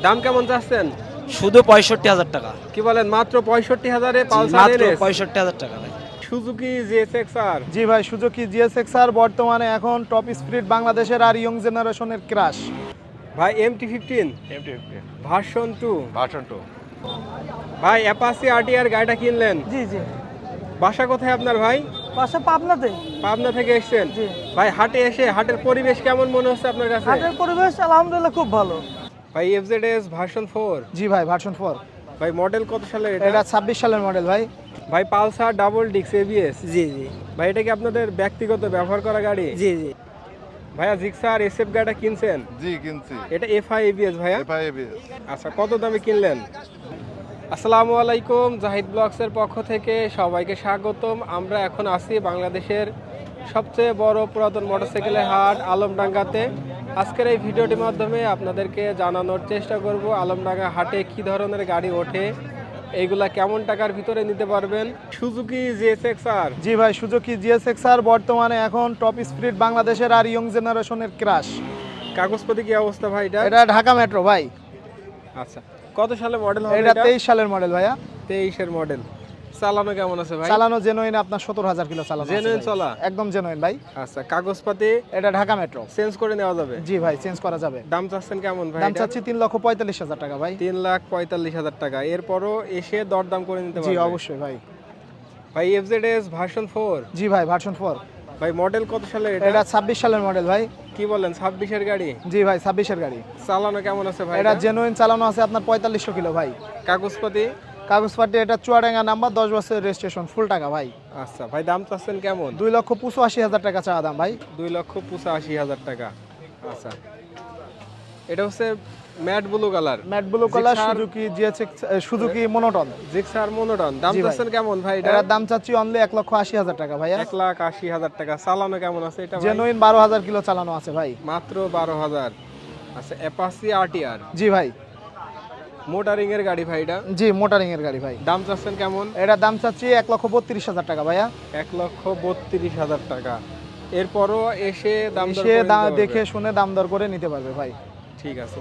দাম কেমন চাচ্ছেন? শুধু 65,000 টাকা। কি বলেন, মাত্র 65,000-এ জি, পালসার মাত্র এনএস 65,000 টাকা ভাই। Suzuki GSX-R. জি ভাই, সুজুকি জিএসএক্সআর বর্তমানে এখন টপ স্পিড বাংলাদেশের আর ইয়ং জেনারেশনের ক্রাশ। ভাই MT-15 ভার্সন 2। ভার্সন 2 ভাই অ্যাপাচি আরটিআর গাড়িটা কিনলেন, জি জি, বাসা কোথায় আপনার ভাই? পাশে পাবনাতে। পাবনা থেকে এসেছেন? জি। ভাই হাটে এসে হাটের পরিবেশ কেমন মনে হচ্ছে আপনার কাছে? হাটের পরিবেশ আলহামদুলিল্লাহ খুব ভালো। ভাই এফজেডএস ভার্সন 4। জি ভাই, ভার্সন 4। ভাই মডেল কত সালের এটা এটা? 26 সালের মডেল ভাই। ভাই পালসার ডাবল ডিক্স এবিএস। জি জি ভাই এটা কি আপনাদের ব্যক্তিগত ব্যবহার করা গাড়ি? জি জি। ভাইয়া জিক্সার এসএফ গাড়িটা কিনছেন? জি কিনছি। এটা এফআই এবিএস ভাইয়া? এফআইএবিএস। আচ্ছা, কত দামে কিনলেন? আসসালামু আলাইকুম, জাহিদ ব্লগসের পক্ষ থেকে সবাইকে স্বাগতম। আমরা এখন আছি বাংলাদেশের সবচেয়ে বড় পুরাতন মোটরসাইকেলের হাট আলমডাঙ্গাতে। আজকের এই ভিডিওটির মাধ্যমে আপনাদেরকে জানানোর চেষ্টা করব আলমডাঙ্গা হাটে কি ধরনের গাড়ি ওঠে, এইগুলা কেমন টাকার ভিতরে নিতে পারবেন। Suzuki GSX-R. জি ভাই, সুজুকি জিএসএক্সআর বর্তমানে এখন টপ স্পিড বাংলাদেশের আর ইয়ং জেনারেশনের ক্রাশ। কাগজপত্র কি অবস্থা ভাই এটা? এটা ঢাকা মেট্রো ভাই। আচ্ছা, কত সালে মডেল হবে এটা এটা? 23 সালের মডেল ভাইয়া। 23-এর মডেল। চালানো কেমন আছে ভাই? চালানো জেনুইন, আপনার 70,000 কিলো চালানো আছে Genuine ভাই। চলা? একদম জেনুইন ভাই। আচ্ছা, কাগজপাতি এটা ঢাকা মেট্রো। চেঞ্জ করে নেওয়া যাবে? জি ভাই, চেঞ্জ করা যাবে। দাম চাচ্ছেন কেমন ভাই? দাম চাচ্ছি 3,45,000 টাকা ভাই। 3,45,000 টাকা। এরপরও এসে দরদাম করে নিতে জি পারবে? অবশ্যই ভাই। ভাই এফজেডএস ভার্সন 4। জি ভাই, ভার্সন 4। ভাই মডেল কত সালের এটা এটা? 26 সালের মডেল ভাই। কি বলেন, 26-এর গাড়ি? জি ভাই, 26-এর গাড়ি। চালানো কেমন আছে ভাই এটা এটা? জেনুইন চালানো আছে আপনার 4500 কিলো ভাই। কাগজপাতি? কাগজপাতি এটা চুয়াডাঙ্গা নাম্বার, 10 বছরের রেজিস্ট্রেশন, ফুল টাকা ভাই। আচ্ছা ভাই, দাম চাচ্ছেন কেমন? 2,85,000 টাকা চাওয়া দাম ভাই। 2,85,000 টাকা। আচ্ছা, এটা হচ্ছে matte blue colour. Matte blue colour, Gixxer- Suzuki GSX, Suzuki monotone. Gixxer monotone. দাম জি ভাই। চাচ্ছেন কেমন ভাই এটা? এটার দাম চাচ্ছি অনলি 1,80,000 টাকা ভাইয়া। 1,80,000 টাকা। চালানো কেমন আছে এটা ভাই? জেনুইন 12,000 কিলো চালানো আছে ভাই। মাত্র 12,000। আচ্ছা, অ্যাপাচি আরটিআর জি ভাই। মোটরিং এর গাড়ি ভাই এটা? জি, মোটরিং এর গাড়ি ভাই। দাম চাচ্ছেন কেমন? এটার দাম চাচ্ছি 1,32,000 টাকা ভাইয়া। 1,32,000 টাকা। এরপরও এসে দাম দর সে করে নিতে পারবে? দেখে শুনে দাম দর করে নিতে পারবে ভাই। ঠিক আছে।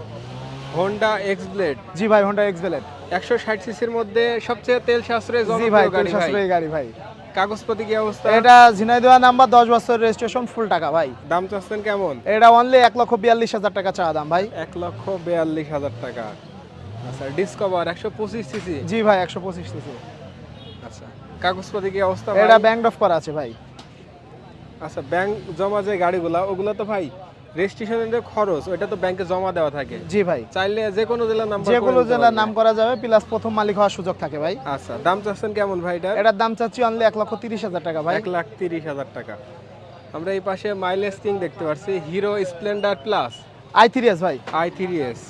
হোন্ডা এক্স ব্লেড জি ভাই, হোন্ডা এক্স ব্লেড। 160 সিসির মধ্যে সবচেয়ে তেল সাশ্রয়ী জি জনপ্রিয় ভাই, গাড়ি ভাই। সাশ্রয়ী গাড়ি ভাই। কাগজপত্র কি অবস্থা? এটা ঝিনাইদহ নাম্বার, 10 বছরের রেজিস্ট্রেশন, ফুল টাকা ভাই। দাম চাচ্ছেন কেমন? এটা অনলি 1,42,000 টাকা চাওয়া দাম ভাই। 1,42,000 টাকা। আচ্ছা, ডিসকভার 125 সিসি। জি ভাই, 125 সিসি। আচ্ছা, কাগজপত্র কি অবস্থা এটা ভাই? ব্যাংক অফ করা আছে ভাই। আচ্ছা, ব্যাংক জমা যে গাড়িগুলা, ওগুলা তো ভাই রেজিস্ট্রেশনের যে খরচ, ওইটা তো ব্যাংকে জমা দেওয়া থাকে। জি ভাই, চাইলে যে কোনো জেলার নাম্বার যে করে কোনো নিতে জেলার পারবে। নাম করা যাবে, প্লাস প্রথম মালিক হওয়ার সুযোগ থাকে ভাই। আচ্ছা, দাম চাচ্ছেন কেমন ভাই এটা? এটার দাম চাচ্ছি অনলি 1,30,000 টাকা ভাই। 1,30,000 টাকা। আমরা এই পাশে মাইলেজ কিং দেখতে পাচ্ছি, হিরো স্প্লেন্ডার প্লাস i3s ভাই। i3s।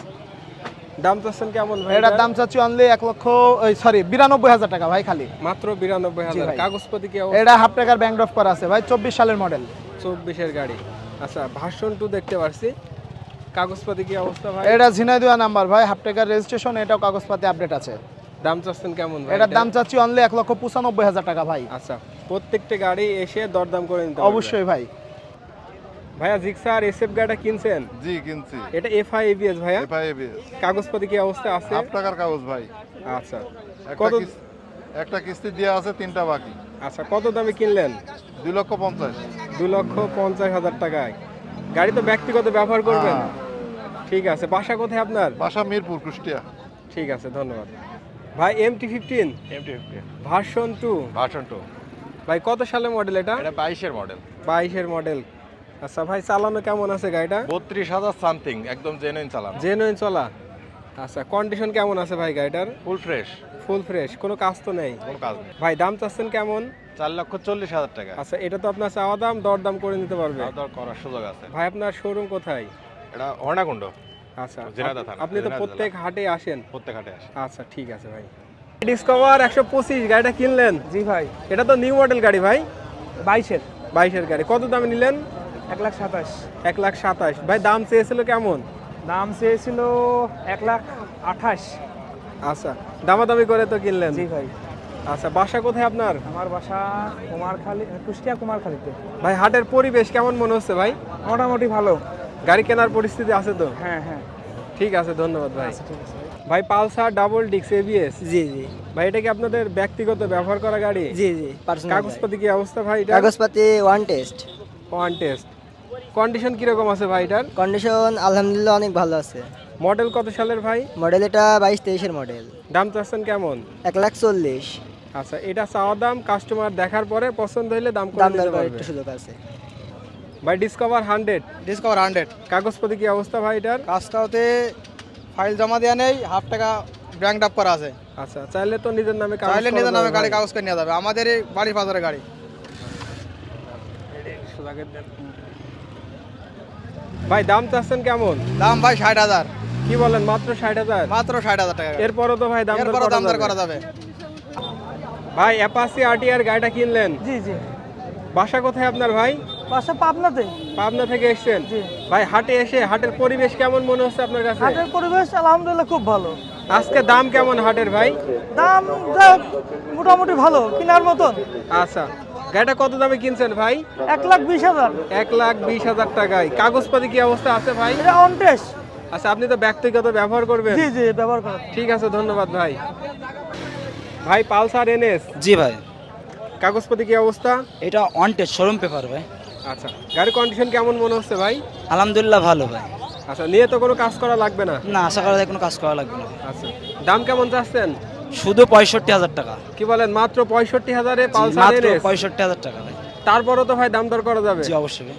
দাম চাচ্ছেন কেমন ভাই? এটার দাম চাচ্ছি অনলি 92,000 টাকা ভাই খালি। মাত্র জি 92,000। ভাই। কাগজপত্র কি অবস্থা? এটা হাফ টাকার ব্যাংক অফ করা আছে ভাই, 24 সালের মডেল। 24-এর গাড়ি। আচ্ছা, ভার্সন 2 দেখতে পাচ্ছি, কাগজপত্র কি অবস্থা ভাই? এটা ঝিনাইদহ নাম্বার ভাই, হাফ টাকার রেজিস্ট্রেশন, এটাও কাগজপাতি আপডেট আছে। দাম চাচ্ছেন কেমন ভাই এটার এটা? দাম চাচ্ছি অনলি 1,95,000 টাকা ভাই। আচ্ছা, প্রত্যেকটা গাড়ি এসে দরদাম করে নিতে পারবে? অবশ্যই ভাই। ভাইয়া জিক্সার এসএফ গাড়িটা কিনছেন? জি কিনছি। এটা এফআই এবিএস ভাইয়া? এফআইএবিএস। কাগজপত্র কি অবস্থা আছে? হাফ টাকার কাগজ ভাই। আচ্ছা, একটা কত? একটা কিস্তি দেওয়া আছে, 3টা বাকি। আচ্ছা, কত দামে কিনলেন? 2,50,000। 2,50,000 টাকায়। গাড়ি তো ব্যক্তিগত ব্যবহার করবেন? হ্যাঁ। ঠিক আছে। বাসা কোথায় আপনার? বাসা মিরপুর, কুষ্টিয়া। ঠিক আছে, ধন্যবাদ। ভাই MT-15 ভার্সন 2। ভার্সন 2 ভাই কত সালে মডেল এটা? এটা 22-এর মডেল। 22-এর মডেল। আচ্ছা ভাই, চালানো কেমন আছে গাড়িটা? 32,000 সামথিং, একদম জেনুইন চালানো। জেনুইন চলা? আচ্ছা, কন্ডিশন কেমন আছে ভাই গাড়িটার? ফুল ফ্রেশ, ফুল ফ্রেশ, কোনো কাজ তো নেই? কোনো কাজ নেই। ভাই দাম চাচ্ছেন কেমন? 4,40,000 টাকা। আচ্ছা, এটা তো আপনার চাওয়া দাম, দরদাম করে নিতে পারবে? খাওয়া দাওয়া করার সুযোগ আছে। ভাই আপনার শোরুম কোথায়? এটা হর্ণাকুণ্ড, আচ্ছা, ঝিনাইদহ থানা, আপনি তো ঝিনাইদহ প্রত্যেক হাটে আসেন? প্রত্যেক হাটে আসে। আচ্ছা, ঠিক আছে ভাই। ডিসকভার 125 গাড়িটা কিনলেন? জি ভাই, এটা তো নিউ মডেল গাড়ি ভাই। 22-এর। 22-এর গাড়ি। কত দামে নিলেন? 1,27,000। 1,27,000। ভাই দাম চেয়েছিল কেমন? দাম চেয়েছিল 1,28,000। আচ্ছা, দামাদামি করে তো কিনলেন? জি ভাই। আচ্ছা, বাসা কোথায় আপনার? আমার বাসা কুমারখালী, কুষ্টিয়া কুমারখালীতে। ভাই হাটের পরিবেশ কেমন মনে হচ্ছে ভাই? মোটামুটি ভালো। গাড়ি কেনার পরিস্থিতি আছে তো? হ্যাঁ হ্যাঁ। ঠিক আছে, ধন্যবাদ ভাই। আচ্ছা ঠিক আছে ভাই পালসার ডাবল ডিক্স এবিএস, জি জি ভাই এটা কি আপনাদের ব্যক্তিগত ব্যবহার করা গাড়ি? জি জি পার্সোনাল কাগজপাতি কি অবস্থা ভাই এটা? কাগজপাতি one test one test. Condition কিরকম আছে ভাই এটার? কন্ডিশন আলহামদুলিল্লাহ অনেক ভালো আছে। মডেল কত সালের ভাই? মডেল এটা 22-23-এর মডেল। দাম চাচ্ছেন কেমন? 1,40,000। আচ্ছা, এটা চাওয়া দাম, কাস্টমার দেখার পরে পছন্দ হলে দাম করে দাম নিতে দর করে পারবে। একটু সুযোগ আছে। ভাই ডিসকভার 100, ডিসকভার 100 কাগজপাতি কি অবস্থা ভাই এটার? কাজটা হতে ফাইল জমা দেওয়া নেই, হাফ টাকা ব্যাংক আপ করা আছে। আচ্ছা, চাইলে তো নিজের নামে কাগজ চাইলে করা নিজের নামে যাবে গাড়ি ভাই। কাগজ করে নেওয়া যাবে, আমাদের এই বাড়ির বাজারে গাড়ি। ভাই দাম চাচ্ছেন কেমন? দাম ভাই 60,000, কি বলেন, মাত্র 60,000? মাত্র 60,000 টাকা। এরপরও তো ভাই দাম দর এরপরও করা দাম দর যাবে। করা যাবে। ভাই অ্যাপাচি আরটিআর গাড়িটা কিনলেন, জি জি বাসা কোথায় আপনার ভাই? বাসা পাবনাতে। পাবনা থেকে এসেছেন? জি। ভাই হাটে এসে হাটের পরিবেশ কেমন মনে হচ্ছে আপনার কাছে? হাটের পরিবেশ আলহামদুলিল্লাহ খুব ভালো। আজকে দাম কেমন হাটের ভাই? দাম যাক মোটামুটি ভালো, কেনার মতন। আচ্ছা, গাড়িটা কত দামে কিনছেন ভাই? 1,20,000। 1,20,000 টাকায়। কাগজপাতি কি অবস্থা আছে ভাই? এটা অন টেস্ট। আচ্ছা, আপনি তো ব্যক্তিগত ব্যবহার করবেন। জি জি ব্যবহার করা। ঠিক আছে, ধন্যবাদ ভাই। ভাই পালসার এনএস, জি ভাই, কাগজপাতি কি অবস্থা? এটা অন টেস্ট শোরুম পেপার ভাই। আচ্ছা, গাড়ির কন্ডিশন কেমন মনে হচ্ছে ভাই? আলহামদুলিল্লাহ ভালো ভাই। আচ্ছা, নিয়ে তো কোনো কাজ করা লাগবে না? না, আশা করা যায় কোনো কাজ করা লাগবে না। আচ্ছা, দাম কেমন চাচ্ছেন? শুধু 65,000 টাকা। কি বলেন, মাত্র 65,000-এ পালসার মাত্র এনএস? 65,000 টাকা ভাই। তারপরও তো ভাই দাম দর করা যাবে। জি অবশ্যই ভাই।